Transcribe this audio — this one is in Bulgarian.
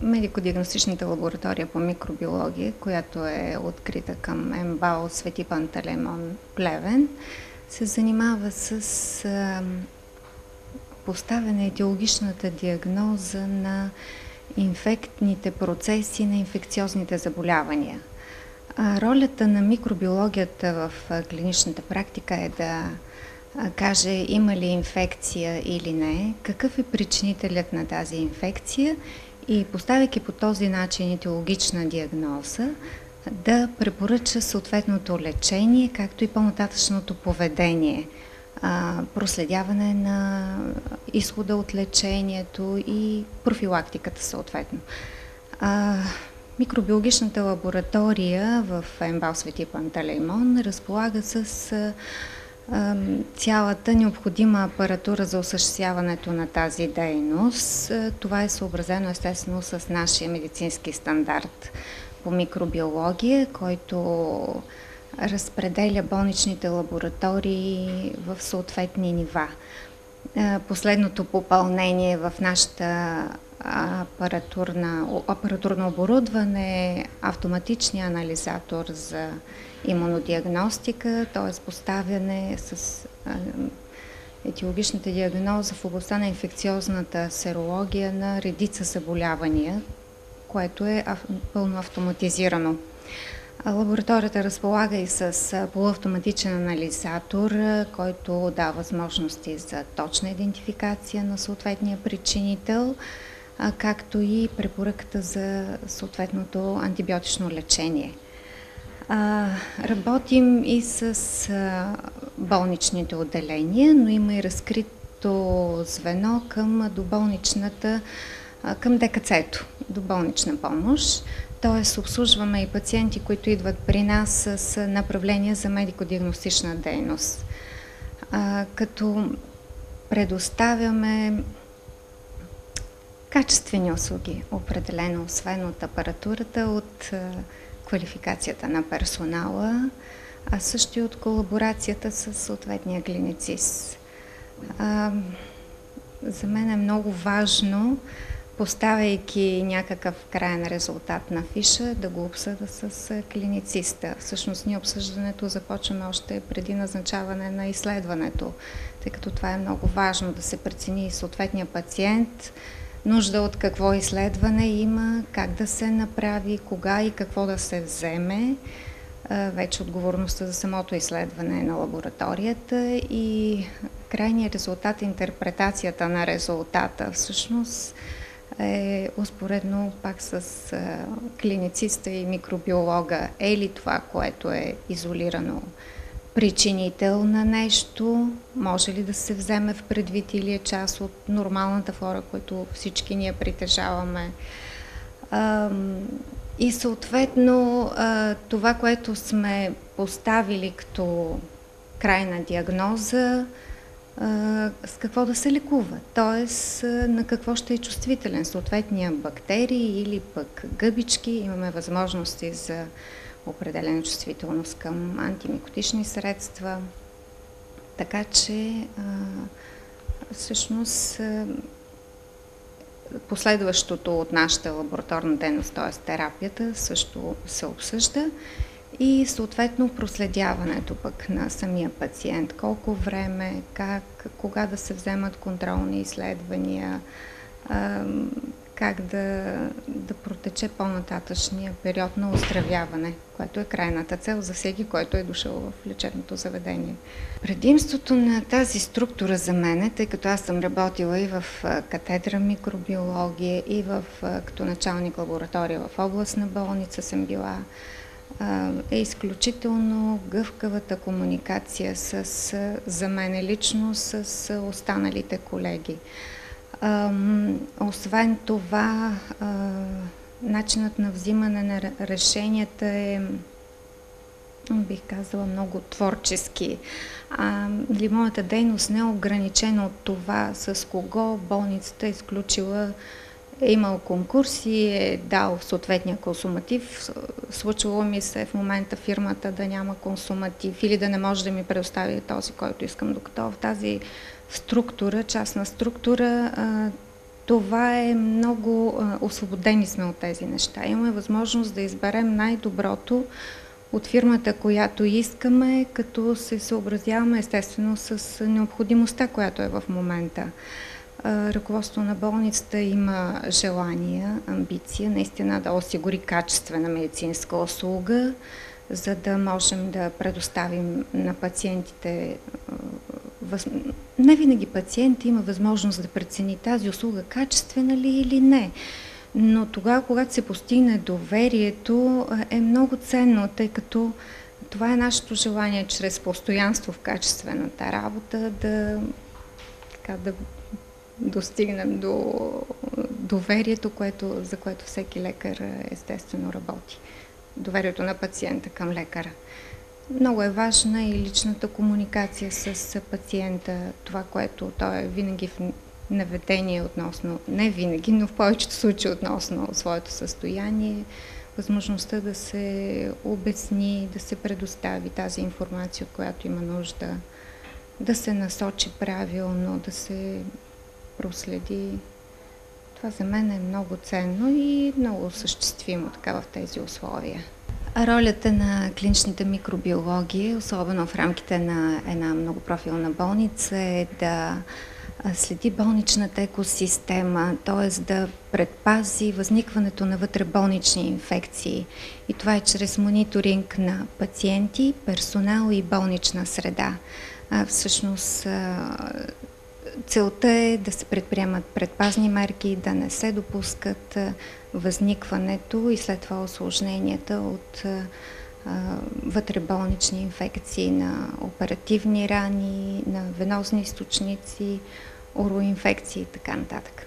медико-диагностичната лаборатория по микробиология, която е открита към МБАЛ Свети Пантелеймон, Плевен, се занимава с поставяне етиологичната диагноза на инфектните процеси, на инфекциозните заболявания. Ролята на микробиологията в клиничната практика е да каже има ли инфекция или не, какъв е причинителят на тази инфекция и поставяйки по този начин етиологична диагноза, да препоръча съответното лечение, както и по-нататъчното поведение, проследяване на изхода от лечението и профилактиката съответно. Микробиологичната лаборатория в МБАЛ Свети Пантелеймон разполага с цялата необходима апаратура за осъществяването на тази дейност. Това е съобразено естествено с нашия медицински стандарт по микробиология, който разпределя болничните лаборатории в съответни нива. Последното попълнение в нашата апаратурно оборудване е автоматичния анализатор за имунодиагностика, т.е. поставяне с етиологичната диагноза в областта на инфекциозната серология на редица заболявания, което е пълно автоматизирано. Лабораторията разполага и с полуавтоматичен анализатор, който дава възможности за точна идентификация на съответния причинител, както и препоръката за съответното антибиотично лечение. Работим и с болничните отделения, но има и разкрито звено към доболничната, към ДКЦ-то, доболнична помощ. Т.е. обслужваме и пациенти, които идват при нас с направления за медико-диагностична дейност. Като предоставяме качествени услуги, определено освен от апаратурата, от квалификацията на персонала, а също и от колаборацията с съответния клиницист. За мен е много важно, поставяйки някакъв краен резултат на фиша, да го обсъда с клинициста. Всъщност ние обсъждането започваме още преди назначаване на изследването, тъй като това е много важно да се прецени и съответния пациент, нужда от какво изследване има, как да се направи, кога и какво да се вземе. Вече отговорността за самото изследване на лабораторията и крайният резултат, интерпретацията на резултата всъщност е успоредно пак с клинициста и микробиолога. Е ли това, което е изолирано причинител на нещо, може ли да се вземе в предвид или е част от нормалната флора, която всички ние притежаваме. И съответно това, което сме поставили като крайна диагноза, с какво да се лекува, т.е. на какво ще е чувствителен съответния бактерии или пък гъбички. Имаме възможности за определена чувствителност към антимикотични средства, така че всъщност последващото от нашата лабораторна дейност, т.е. терапията, също се обсъжда и съответно проследяването пък на самия пациент. Колко време, как, кога да се вземат контролни изследвания, как да протече по-нататъчния период на оздравяване, което е крайната цел за всеки, който е дошъл в лечебното заведение. Предимството на тази структура за мен, тъй като аз съм работила и в катедра микробиология, и като началник лаборатория в областна болница съм била, е изключително гъвкавата комуникация за мен лично с останалите колеги. Освен това, начинът на взимане на решенията е, бих казала, много творчески. Моята дейност не е ограничена от това с кого болницата е изключила, е имал конкурси, е дал съответния консуматив. Случвало ми се в момента фирмата да няма консуматив или да не може да ми предостави този, който искам, докато в тази структура, частна структура, това е много освободени сме от тези неща. Имаме възможност да изберем най-доброто от фирмата, която искаме, като се съобразяваме естествено с необходимостта, която е в момента. Ръководството на болницата има желание, амбиция наистина да осигури качествена медицинска услуга, за да можем да предоставим на пациентите. Не винаги пациент има възможност да прецени тази услуга качествена ли или не. Но тогава, когато се постигне доверието, е много ценно, тъй като това е нашето желание чрез постоянство в качествената работа да достигнем до доверието, за което всеки лекар естествено работи. Доверието на пациента към лекара. Много е важна и личната комуникация с пациента, това, което той е винаги в наведение относно, не винаги, но в повечето случаи относно своето състояние, възможността да се обясни, да се предостави тази информация, от която има нужда, да се насочи правилно, да се проследи. Това за мен е много ценно и много осъществимо така в тези условия. Ролята на клиничната микробиология, особено в рамките на една многопрофилна болница, е да следи болничната екосистема, т.е. да предпази възникването на вътреболнични инфекции. И това е чрез мониторинг на пациенти, персонал и болнична среда. Всъщност, целта е да се предприемат предпазни мерки, да не се допускат възникването и след това осложненията от вътреболнични инфекции на оперативни рани, на венозни източници, уроинфекции и така нататък.